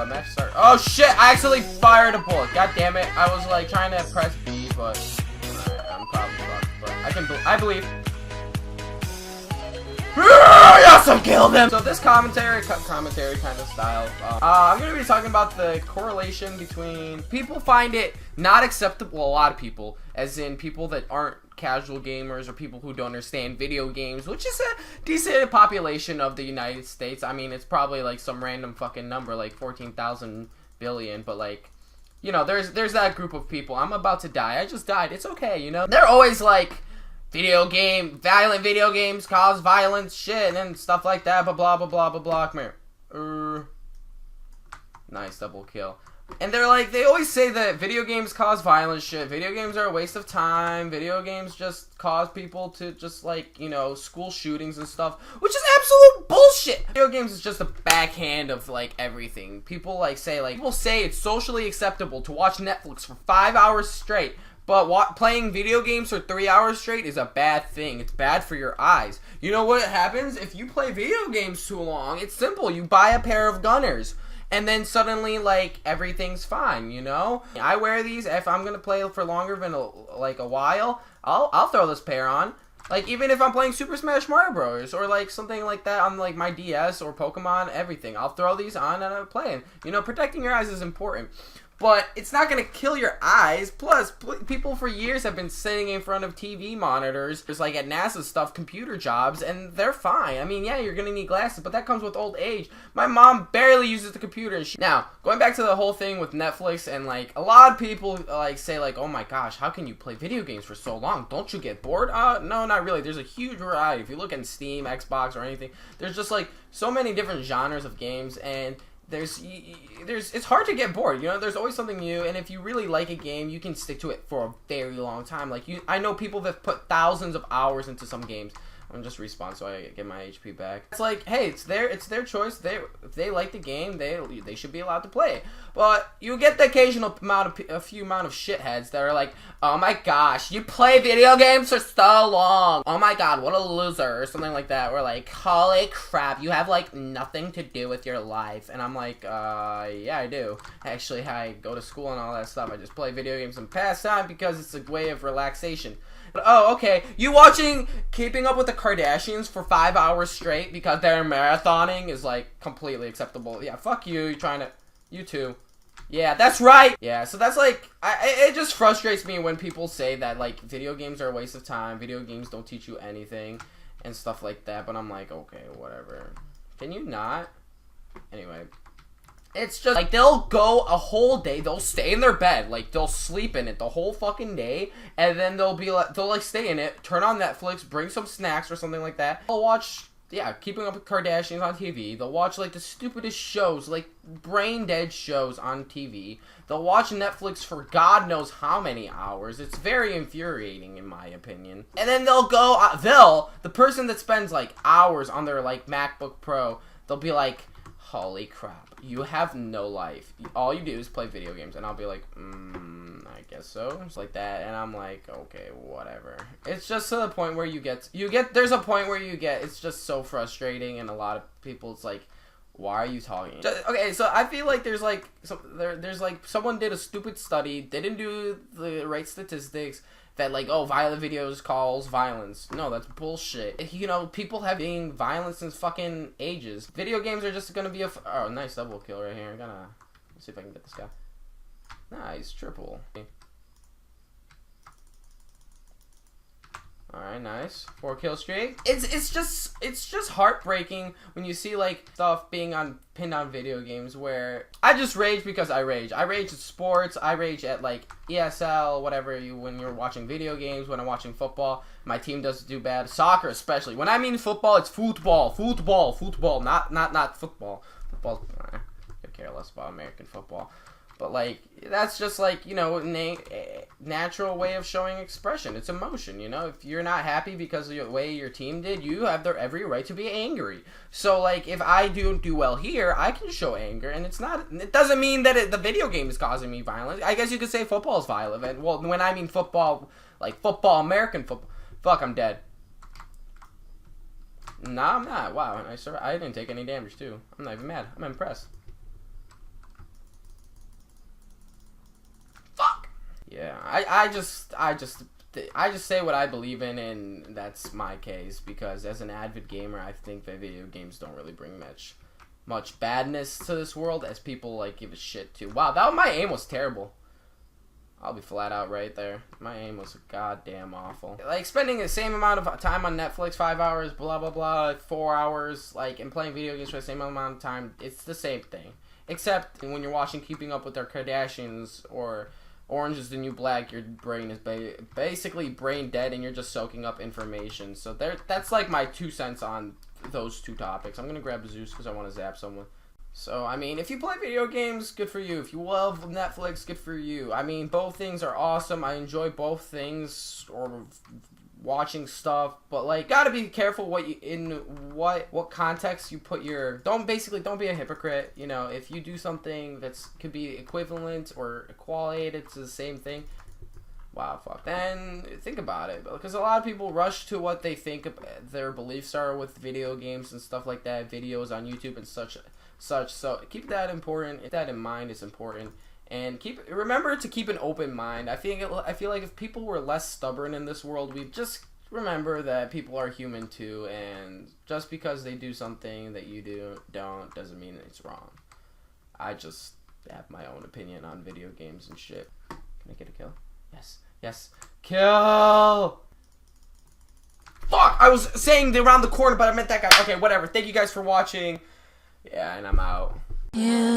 match start. Oh shit, I accidentally fired a bullet. God damn it. I was like trying to press B, but alright, I'm probably fucked, but I believe. Yes, I killed him! So this commentary kind of style, I'm going to be talking about the correlation between people find it not acceptable, well, a lot of people, as in people that aren't casual gamers or people who don't understand video games, which is a decent population of the United States. I mean, it's probably like some random fucking number, like 14,000 billion, but like, you know, there's that group of people. I'm about to die. I just died. It's okay, you know? They're always like, violent video games cause violence, shit, and stuff like that, blah, blah, blah, blah, blah, blah. Come here. Nice double kill. And they're like, they always say that video games cause violence, shit. Video games are a waste of time. Video games just cause people to just, like, you know, school shootings and stuff, which is absolute bullshit. Video games is just a backhand of, like, everything. People, like, say it's socially acceptable to watch Netflix for 5 hours straight. But playing video games for 3 hours straight is a bad thing. It's bad for your eyes. You know what happens? If you play video games too long, it's simple. You buy a pair of Gunners. And then suddenly, like, everything's fine, you know? I wear these. If I'm going to play for longer than, a while, I'll throw this pair on. Like, even if I'm playing Super Smash Mario Bros. Or, like, something like that on, like, my DS or Pokemon, everything. I'll throw these on and I'm playing. You know, protecting your eyes is important. But it's not going to kill your eyes. Plus, people for years have been sitting in front of TV monitors, just like at NASA stuff, computer jobs, and they're fine. I mean, yeah, you're going to need glasses, but that comes with old age. My mom barely uses the computer. And now, going back to the whole thing with Netflix, and like, a lot of people like say like, oh my gosh, how can you play video games for so long? Don't you get bored? No, not really. There's a huge variety. If you look at Steam, Xbox, or anything, there's just like so many different genres of games, and it's hard to get bored, you know. There's always something new, and if you really like a game, you can stick to it for a very long time. Like, I know people that put thousands of hours into some games. I'm just respawn so I get my HP back. It's like, hey, it's their choice. If they like the game, they should be allowed to play it. But you get the occasional amount of shitheads that are like, oh my gosh, you play video games for so long. Oh my god, what a loser, or something like that. Or like, holy crap, you have like nothing to do with your life. And I'm like, yeah, I do. Actually, I go to school and all that stuff. I just play video games and pass time because it's a way of relaxation. But, oh, okay, you watching Keeping Up with the Kardashians for 5 hours straight because they're marathoning is, like, completely acceptable. Yeah, fuck you, you're trying to, you too. Yeah, that's right! Yeah, so that's, like, it just frustrates me when people say that, like, video games are a waste of time, video games don't teach you anything, and stuff like that, but I'm like, okay, whatever. Can you not? Anyway. It's just, like, they'll go a whole day, they'll stay in their bed, like, they'll sleep in it the whole fucking day, and then they'll stay in it, turn on Netflix, bring some snacks or something like that. They'll watch, yeah, Keeping Up with Kardashians on TV. They'll watch, like, the stupidest shows, like, brain-dead shows on TV. They'll watch Netflix for God knows how many hours. It's very infuriating, in my opinion. And then they'll go, the person that spends, like, hours on their, like, MacBook Pro, they'll be like, holy crap, you have no life. All you do is play video games. And I'll be like, I guess so. Just like that. And I'm like, okay, whatever. It's just to the point where there's a point where it's just so frustrating. And a lot of people, it's like, why are you talking? Okay, so I feel like there's like, someone did a stupid study, didn't do the right statistics, that like, oh, violent videos cause violence. No, that's bullshit. You know, people have been violent since fucking ages. Video games are just gonna be oh, nice double kill right here. Let's see if I can get this guy. Nice, triple. Alright, nice. 4 kill streak. It's just heartbreaking when you see like stuff being pinned on video games where I just rage because I rage. I rage at sports, I rage at like ESL, whatever when you're watching video games, when I'm watching football, my team does do bad. Soccer especially. When I mean football, it's football, not football. Football, I could care less about American football. But, like, that's just, like, you know, natural way of showing expression. It's emotion, you know? If you're not happy because of the way your team did, you have every right to be angry. So, like, if I do well here, I can show anger, and it doesn't mean that the video game is causing me violence. I guess you could say football is violent. Well, when I mean football, like, football, American football, fuck, I'm dead. Nah, I'm not. Wow, I didn't take any damage, too. I'm not even mad. I'm impressed. Yeah, I just say what I believe in, and that's my case, because as an avid gamer, I think that video games don't really bring much badness to this world as people like give a shit to. Wow, my aim was terrible. I'll be flat out right there. My aim was goddamn awful. Like, spending the same amount of time on Netflix, 5 hours, blah blah blah, 4 hours, like, and playing video games for the same amount of time, it's the same thing. Except when you're watching Keeping Up with Their Kardashians or Orange is the New Black, your brain is basically brain dead and you're just soaking up information. So that's like my 2 cents on those two topics. I'm gonna grab Zeus because I want to zap someone. So, I mean, if you play video games, good for you. If you love Netflix, good for you. I mean, both things are awesome. I enjoy both things, or watching stuff, but, like, gotta be careful what context you put your... Don't be a hypocrite, you know. If you do something that's could be equivalent or equated to the same thing, wow, fuck, then think about it. Because a lot of people rush to what they think their beliefs are with video games and stuff like that, videos on YouTube and such. So keep that important. Keep that in mind is important, and remember to keep an open mind. I feel like if people were less stubborn in this world, we'd just remember that people are human too, and just because they do something that you don't doesn't mean it's wrong. I just have my own opinion on video games and shit. Can I get a kill? Yes, kill. Fuck! I was saying around the corner, but I meant that guy. Okay, whatever. Thank you guys for watching. Yeah, and I'm out. Yeah.